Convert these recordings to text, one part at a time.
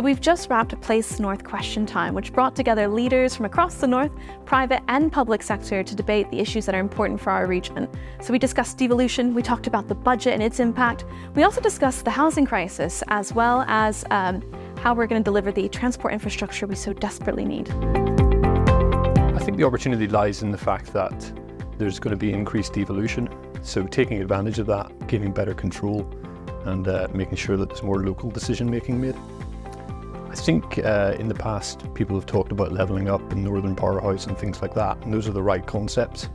we've just wrapped a Place North question time, which brought together leaders from across the North, private and public sector, to debate the issues that are important for our region. So we discussed devolution, we talked about the budget and its impact. We also discussed the housing crisis, as well as how we're going to deliver the transport infrastructure we so desperately need. I think the opportunity lies in the fact that there's going to be increased devolution. So taking advantage of that, gaining better control, and making sure that there's more local decision making made. I think in the past people have talked about levelling up and Northern Powerhouse and things like that, and those are the right concepts,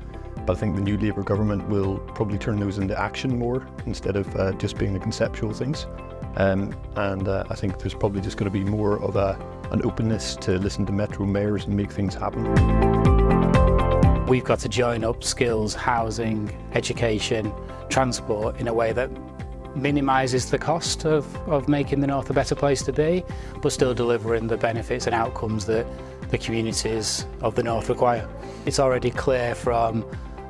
but I think the new Labour government will probably turn those into action more instead of just being the conceptual things. And I think there's probably just going to be more of an openness to listen to Metro mayors and make things happen. We've got to join up skills, housing, education, transport in a way that minimises the cost of making the North a better place to be, but still delivering the benefits and outcomes that the communities of the North require. It's already clear from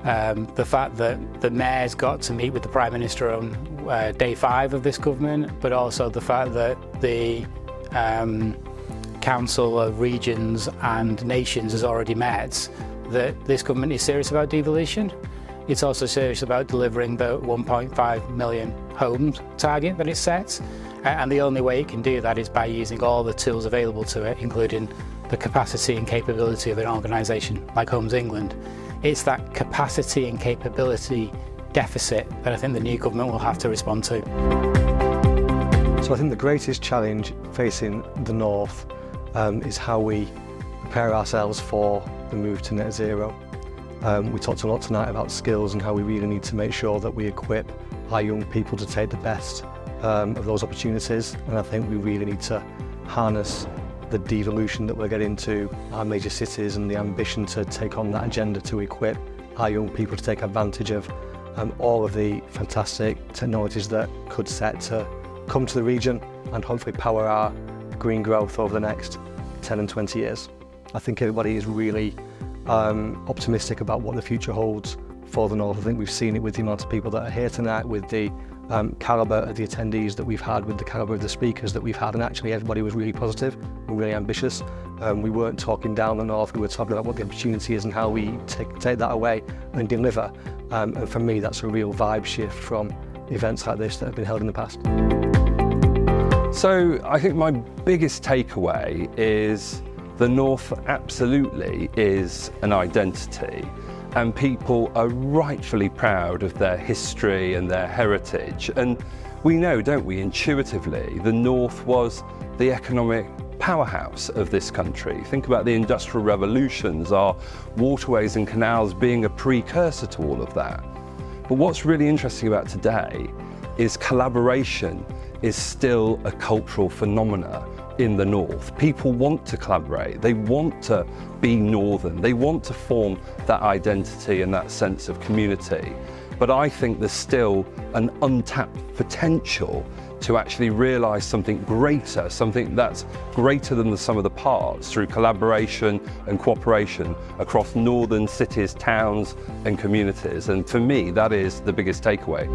the fact that the Mayor's got to meet with the Prime Minister on day 5 of this government, but also the fact that the Council of Regions and Nations has already met, that this government is serious about devolution. It's also serious about delivering the 1.5 million homes target that it sets, and the only way it can do that is by using all the tools available to it, including the capacity and capability of an organisation like Homes England. It's that capacity and capability deficit that I think the new government will have to respond to. So I think the greatest challenge facing the North is how we prepare ourselves for the move to net zero. We talked a lot tonight about skills and how we really need to make sure that we equip our young people to take the best of those opportunities, and I think we really need to harness the devolution that we're getting to our major cities and the ambition to take on that agenda to equip our young people to take advantage of all of the fantastic technologies that could set to come to the region and hopefully power our green growth over the next 10 and 20 years. I think everybody is really optimistic about what the future holds for the North. I think we've seen it with the amount of people that are here tonight, with the calibre of the attendees that we've had, with the calibre of the speakers that we've had, and actually everybody was really positive and really ambitious. We weren't talking down the North, we were talking about what the opportunity is and how we take that away and deliver. And for me, that's a real vibe shift from events like this that have been held in the past. So I think my biggest takeaway is the North absolutely is an identity, and people are rightfully proud of their history and their heritage. And we know, don't we, intuitively, the North was the economic powerhouse of this country. Think about the industrial revolutions, our waterways and canals being a precursor to all of that. But what's really interesting about today is collaboration is still a cultural phenomena in the North. People want to collaborate, they want to be Northern, they want to form that identity and that sense of community. But I think there's still an untapped potential to actually realise something greater, something that's greater than the sum of the parts, through collaboration and cooperation across Northern cities, towns and communities. And for me, that is the biggest takeaway.